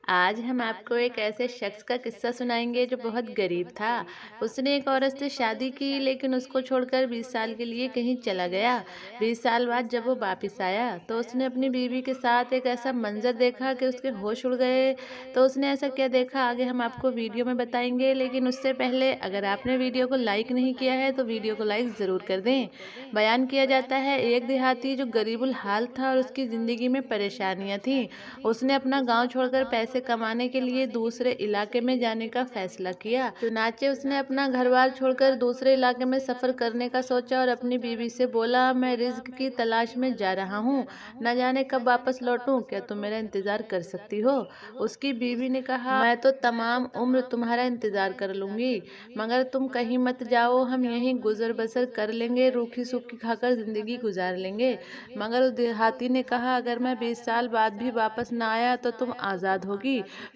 आज हम आपको एक ऐसे शख्स का किस्सा सुनाएंगे जो बहुत गरीब था। उसने एक औरत से शादी की लेकिन उसको छोड़कर 20 साल के लिए कहीं चला गया। 20 साल बाद जब वो वापस आया तो उसने अपनी बीवी के साथ एक ऐसा मंजर देखा कि उसके होश उड़ गए। तो उसने ऐसा क्या देखा आगे हम आपको वीडियो में बताएंगे, लेकिन उससे पहले अगर आपने वीडियो को लाइक नहीं किया है तो वीडियो को लाइक ज़रूर कर दें। बयान किया जाता है एक देहाती जो गरीबुल हाल था और उसकी ज़िंदगी में परेशानियां थीं। उसने अपना गांव छोड़कर पैसे कमाने के लिए दूसरे इलाके में जाने का फैसला किया। चुनाचे उसने अपना घर बार छोड़कर दूसरे इलाके में सफर करने का सोचा और अपनी बीवी से बोला, मैं रिज्क की तलाश में जा रहा हूँ, न जाने कब वापस लौटूं, क्या तुम मेरा इंतजार कर सकती हो? उसकी बीवी ने कहा, मैं तो तमाम उम्र तुम्हारा इंतजार कर लूंगी, मगर तुम कहीं मत जाओ, हम यहीं गुजर बसर कर लेंगे, रूखी सूखी खाकर जिंदगी गुजार लेंगे। मगर उस देहाती ने कहा, अगर मैं 20 साल बाद भी वापस न आया तो तुम आज़ाद होगी,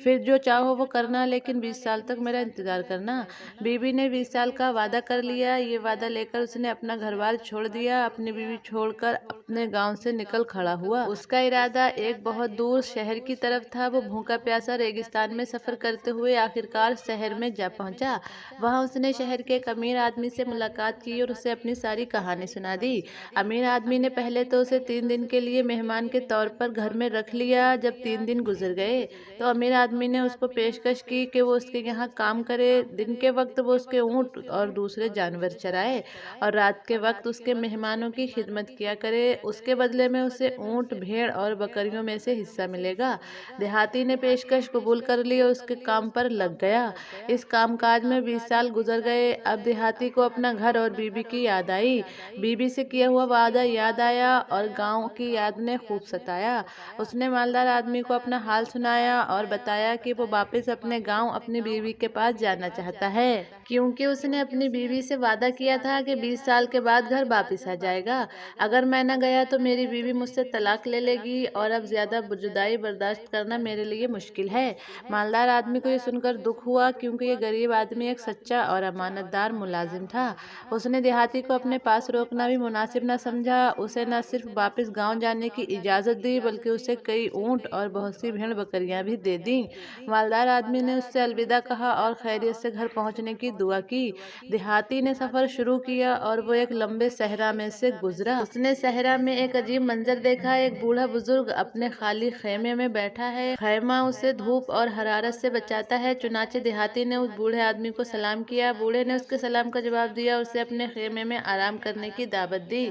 फिर जो चाहो वो करना, लेकिन 20 साल तक मेरा इंतजार करना। बीवी ने 20 साल का वादा कर लिया। ये वादा लेकर उसने अपना घर बार छोड़ दिया, अपनी बीवी छोड़कर अपने गांव से निकल खड़ा हुआ। उसका इरादा एक बहुत दूर शहर की तरफ था। वो भूखा प्यासा रेगिस्तान में सफर करते हुए आखिरकार शहर में जा पहुंचा। वहां उसने शहर के एक अमीर आदमी से मुलाकात की और उसे अपनी सारी कहानी सुना दी। अमीर आदमी ने पहले तो उसे 3 दिन के लिए मेहमान के तौर पर घर में रख लिया। जब 3 दिन गुजर गए तो अमीर आदमी ने उसको पेशकश की कि वो उसके यहाँ काम करे। दिन के वक्त वो उसके ऊँट और दूसरे जानवर चराए और रात के वक्त उसके मेहमानों की खिदमत किया करे। उसके बदले में उसे ऊँट, भेड़ और बकरियों में से हिस्सा मिलेगा। देहाती ने पेशकश कबूल कर ली और उसके काम पर लग गया। इस कामकाज में 20 साल गुजर गए। अब देहाती को अपना घर और बीबी की याद आई। बीबी से किया हुआ वादा याद आया और गांव की याद ने खूब सताया। उसने मालदार आदमी को अपना हाल सुनाया और बताया कि वो वापस अपने गांव अपनी बीवी के पास जाना चाहता है, क्योंकि उसने अपनी बीवी से वादा किया था कि 20 साल के बाद घर वापस आ जाएगा। अगर मैं न गया तो मेरी बीवी मुझसे तलाक ले लेगी और अब ज्यादा जुदाई बर्दाश्त करना मेरे लिए मुश्किल है। मालदार आदमी को ये सुनकर दुख हुआ, क्योंकि ये गरीब आदमी एक सच्चा और अमानतदार मुलाजिम था। उसने देहाती को अपने पास रोकना भी मुनासिब न समझा। उसे न सिर्फ वापस गांव जाने की इजाज़त दी, बल्कि उसे कई ऊँट और बहुत सी भेड़ बकरियां भी दे दी। मालदार आदमी ने उससे अलविदा कहा और खैरियत से घर पहुंचने की दुआ की। देहाती ने सफ़र शुरू किया और वो एक लंबे सहरा में से गुजरा। उसने सहरा में एक अजीब मंजर देखा। एक बूढ़ा बुजुर्ग अपने खाली खेमे में बैठा है। खैमा उसे धूप और हरारत से बचाता है। चुनाचे देहाती ने उस बूढ़े आदमी को सलाम किया। बूढ़े ने उसके सलाम का जवाब दिया और उसे अपने खेमे में आराम करने की दावत दी।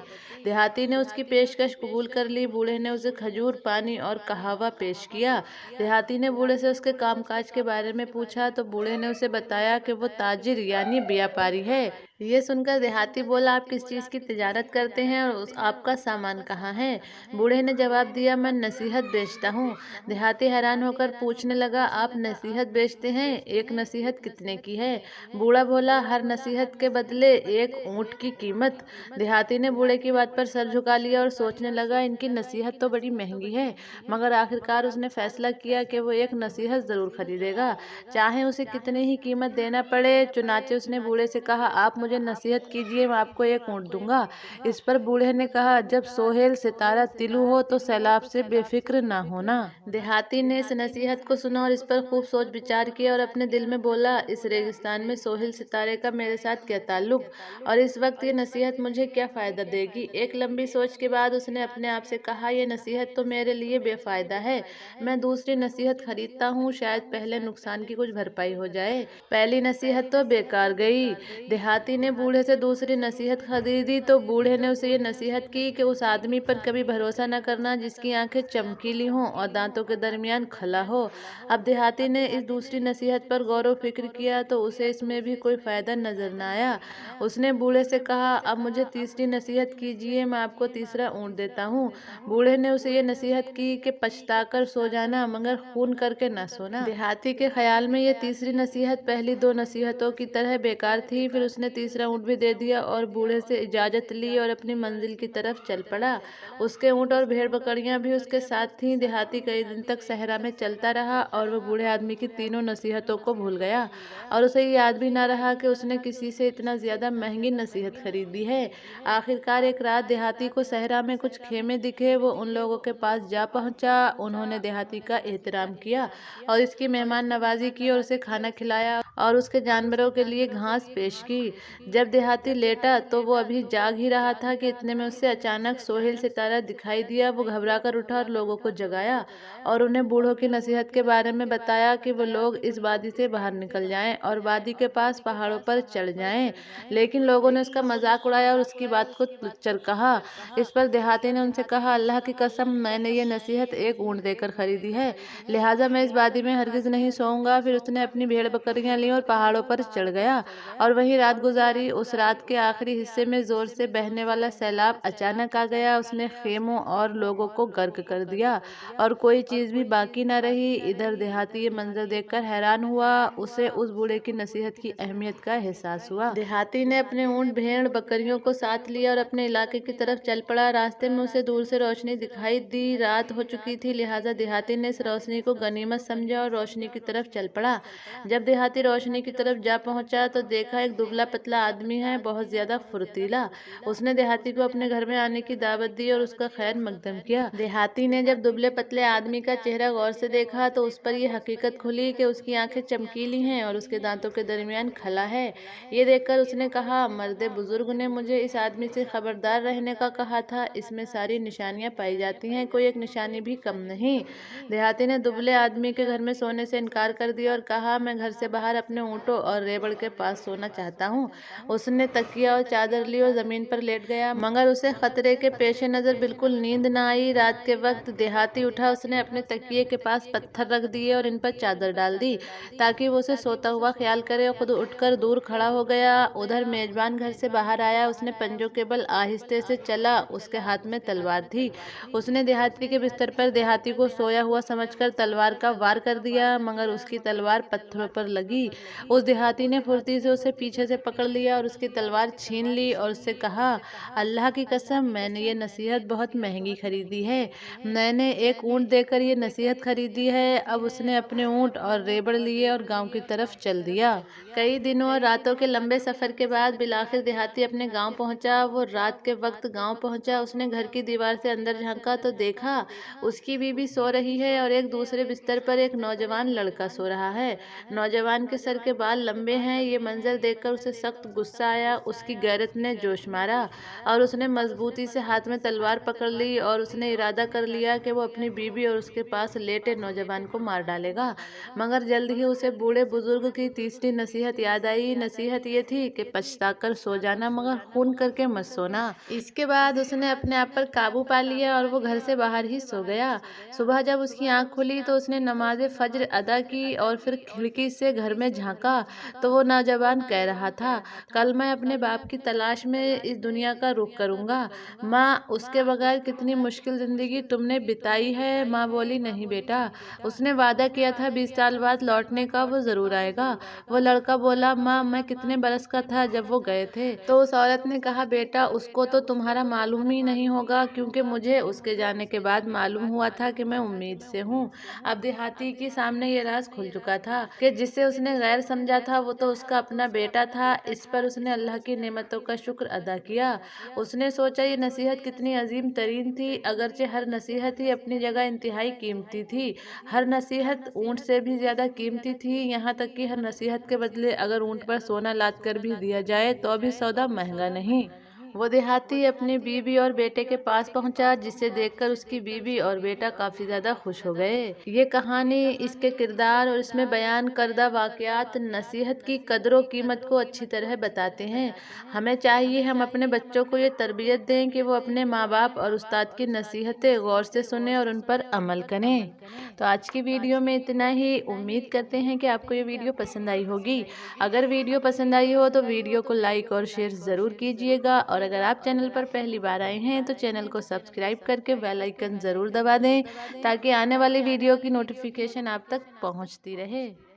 देहाती ने उसकी पेशकश कबूल कर ली। बूढ़े ने उसे खजूर, पानी और कहवा पेश किया। देहाती ने बूढ़े से उसके कामकाज के बारे में पूछा तो बूढ़े ने उसे बताया कि वो ताजिर यानी व्यापारी है। ये सुनकर देहाती बोला, आप किस चीज़ की तिजारत करते हैं और आपका सामान कहाँ है? बूढ़े ने जवाब दिया, मैं नसीहत बेचता हूँ। देहाती हैरान होकर पूछने लगा, आप नसीहत बेचते हैं? एक नसीहत कितने की है? बूढ़ा बोला, हर नसीहत के बदले एक ऊँट की कीमत। देहाती ने बूढ़े की बात पर सर झुका लिया और सोचने लगा, इनकी नसीहत तो बड़ी महंगी है। मगर आखिरकार उसने फैसला किया कि वो एक नसीहत ज़रूर खरीदेगा, चाहे उसे कितनी ही कीमत देना पड़े। चुनाचे उसने बूढ़े से कहा, आप मुझे नसीहत कीजिए, मैं आपको एक ऊँट दूंगा। इस पर बूढ़े ने कहा, जब सोहेल सितारा तिलू हो तो सैलाब से बेफिक्र ना होना। देहाती ने इस नसीहत को सुना और इस पर खूब सोच विचार किया और अपने दिल में बोला, इस रेगिस्तान में सोहेल सितारे का मेरे साथ क्या ताल्लुक, और इस वक्त ये नसीहत मुझे क्या फ़ायदा देगी। एक लंबी सोच के बाद उसने अपने आप से कहा, ये नसीहत तो मेरे लिए बेफ़ायदा है, मैं दूसरी नसीहत खरीदता हूँ, शायद पहले नुकसान की कुछ भरपाई हो जाए। पहली नसीहत तो बेकार गई। देहाती ने बूढ़े से दूसरी नसीहत खरीदी तो बूढ़े ने उसे ये नसीहत की कि उस आदमी पर कभी भरोसा न करना जिसकी आंखें चमकीली हों और दांतों के दरमियान खला हो। अब देहाती ने इस दूसरी नसीहत पर गौर व फिक्र किया तो उसे इसमें भी कोई फ़ायदा नजर न आया। उसने बूढ़े से कहा, अब मुझे तीसरी नसीहत कीजिए, मैं आपको तीसरा ऊँट देता हूँ। बूढ़े ने उसे ये नसीहत की कि पछताकर सो जाना, मगर खून करके न सोना। देहाती के ख्याल में ये तीसरी नसीहत पहली दो नसीहतों की तरह बेकार थी। फिर उसने तीसरी तीसरा ऊँट भी दे दिया और बूढ़े से इजाज़त ली और अपनी मंजिल की तरफ चल पड़ा। उसके ऊँट और भेड़ बकरियाँ भी उसके साथ थीं। देहाती कई दिन तक सहरा में चलता रहा और वह बूढ़े आदमी की तीनों नसीहतों को भूल गया और उसे याद भी ना रहा कि उसने किसी से इतना ज़्यादा महंगी नसीहत खरीदी है। आखिरकार एक रात देहाती को सहरा में कुछ खेमे दिखे। वो उन लोगों के पास जा पहुंचा। उन्होंने देहाती का एहतराम किया और इसकी मेहमान नवाजी की और उसे खाना खिलाया और उसके जानवरों के लिए घास पेश की। जब देहाती लेटा तो वो अभी जाग ही रहा था कि इतने में उससे अचानक सोहेल सितारा दिखाई दिया। वो घबरा कर उठा और लोगों को जगाया और उन्हें बूढ़ों की नसीहत के बारे में बताया कि वो लोग इस वादी से बाहर निकल जाएं और वादी के पास पहाड़ों पर चढ़ जाएं। लेकिन लोगों ने उसका मजाक उड़ाया और उसकी बात को तुच्छ कहा। इस पर देहाती ने उनसे कहा, अल्लाह की कसम, मैंने ये नसीहत एक ऊँट देकर खरीदी है, लिहाजा मैं इस वादी में हरगिज नहीं सोऊंगा। फिर उसने अपनी भेड़ बकरियां ली और पहाड़ों पर चढ़ गया और वहीं रात गुजारी। उस रात के आखिरी हिस्से में जोर से बहने वाला सैलाब अचानक आ गया। उसने खेमों और लोगों को गर्क कर दिया और कोई चीज भी बाकी न रही। इधर देहाती ये मंजर देखकर हैरान हुआ। उसे उस बूढ़े की नसीहत की अहमियत का एहसास हुआ। देहाती ने अपने ऊँट भेड़ बकरियों को साथ लिया और अपने इलाके की तरफ चल पड़ा। रास्ते में उसे दूर से रोशनी दिखाई दी। रात हो चुकी थी, लिहाजा देहाती ने इस रोशनी को गनीमत समझा और रोशनी की तरफ चल पड़ा। जब देहाती रोशनी की तरफ जा पहुंचा तो देखा एक दुबला पतला आदमी है, बहुत ज्यादा फुर्तीला। उसने देहाती को अपने घर में आने की दावत दी और उसका खैर मकदम किया। देहाती ने जब दुबले पतले आदमी का चेहरा गौर से देखा तो उस पर यह हकीकत खुली कि उसकी आंखें चमकीली हैं और उसके दांतों के दरमियान खला है। ये देखकर उसने कहा, मर्दे बुजुर्ग ने मुझे इस आदमी से खबरदार रहने का कहा था। इसमें सारी निशानियां पाई जाती हैं, कोई एक निशानी भी कम नहीं। देहाती ने दुबले आदमी के घर में सोने से इनकार कर दिया और कहा, मैं घर से बाहर अपने ऊँटों और रेबड़ के पास सोना चाहता हूँ। उसने तकिया और चादर ली और जमीन पर लेट गया, मगर उसे खतरे के पेश नजर बिल्कुल नींद न आई। रात के वक्त देहाती उठा। उसने अपने तकिए के पास पत्थर रख दिए और इन पर चादर डाल दी ताकि वो उसे सोता हुआ ख्याल करे और खुद उठकर दूर खड़ा हो गया। उधर मेजबान घर से बाहर आया। उसने पंजों के बल आहिस्ते से चला। उसके हाथ में तलवार थी। उसने देहाती के बिस्तर पर देहाती को सोया हुआ समझकर तलवार का वार कर दिया, मगर उसकी तलवार पत्थरों पर लगी। उस देहाती ने फुर्ती से उसे पीछे से पकड़ लिया और उसकी तलवार छीन ली और उससे कहा, अल्लाह की कसम, मैंने ये नसीहत बहुत महंगी खरीदी है। मैंने एक ऊँट देकर ये नसीहत खरीदी है। अब उसने अपने ऊँट और रेबड़ लिए और गांव की तरफ चल दिया। कई दिनों और रातों के लंबे सफर के बाद बिलाखिर देहाती अपने गांव पहुंचा। वो रात के वक्त गांव पहुंचा। उसने घर की दीवार से अंदर झांका तो देखा उसकी बीवी सो रही है और एक दूसरे बिस्तर पर एक नौजवान लड़का सो रहा है। नौजवान के सर के बाल लंबे हैं। ये मंजर देखकर उसे सख्त गुस्सा आया। उसकी गैरत ने जोश मारा और उसने मजबूती से हाथ में तलवार पकड़ ली और उसने इरादा कर लिया कि वो अपनी बीवी और उसके पास लेटे नौजवान को मार डालेगा। मगर जल्द ही उसे बूढ़े बुजुर्ग की तीसरी नसीहत याद आई। नसीहत ये थी कि पछताकर सो जाना, मगर खून करके मत सोना। इसके बाद उसने अपने आप पर काबू पा लिया और वो घर से बाहर ही सो गया। सुबह जब उसकी आंख खुली तो उसने नमाज फज्र अदा की और फिर खिड़की से घर में झांका तो वो नौजवान कह रहा था, कल मैं अपने बाप की तलाश में इस दुनिया का रुख करूंगा। माँ, उसके बगैर कितनी मुश्किल जिंदगी तुमने बिताई है। माँ बोली, नहीं बेटा, उसने वादा किया था 20 साल बाद लौटने का, वो जरूर आएगा। वो लड़का बोला, माँ, मैं कितने बरस का था जब वो गए थे। तो उस औरत ने कहा, बेटा, उसको तो तुम्हारा मालूम ही नहीं होगा, क्योंकि मुझे उसके जाने के बाद मालूम हुआ था कि मैं उम्मीद से हूँ। अब देहाती के सामने ये राज खुल चुका था कि जिसे उसने गैर समझा था वो तो उसका अपना बेटा था। इस पर उसने अल्लाह की नेमतों का शुक्र अदा किया। उसने सोचा ये नसीहत कितनी अजीम तरीन थी। अगरचे हर नसीहत ही अपनी जगह इंतहाई कीमती थी। हर नसीहत ऊँट से भी ज्यादा कीमती थी। यहाँ तक कि हर नसीहत के बदले अगर ऊँट पर सोना लाद कर भी दिया जाए तो भी सौदा महंगा नहीं। वो देहाती अपनी बीवी और बेटे के पास पहुंचा, जिसे देखकर उसकी बीवी और बेटा काफी ज्यादा खुश हो गए। ये कहानी, इसके किरदार और इसमें बयान करदा वाकयात नसीहत की कदर कीमत को अच्छी तरह बताते हैं। हमें चाहिए हम अपने बच्चों को ये तरबियत दें कि वो अपने माँ बाप और उस्ताद की नसीहतें गौर से सुने और उन पर अमल करें। तो आज की वीडियो में इतना ही। उम्मीद करते हैं कि आपको ये वीडियो पसंद आई होगी। अगर वीडियो पसंद आई हो तो वीडियो को लाइक और शेयर ज़रूर कीजिएगा और अगर आप चैनल पर पहली बार आए हैं तो चैनल को सब्सक्राइब करके बेल आइकन ज़रूर दबा दें ताकि आने वाली वीडियो की नोटिफिकेशन आप तक पहुंचती रहे।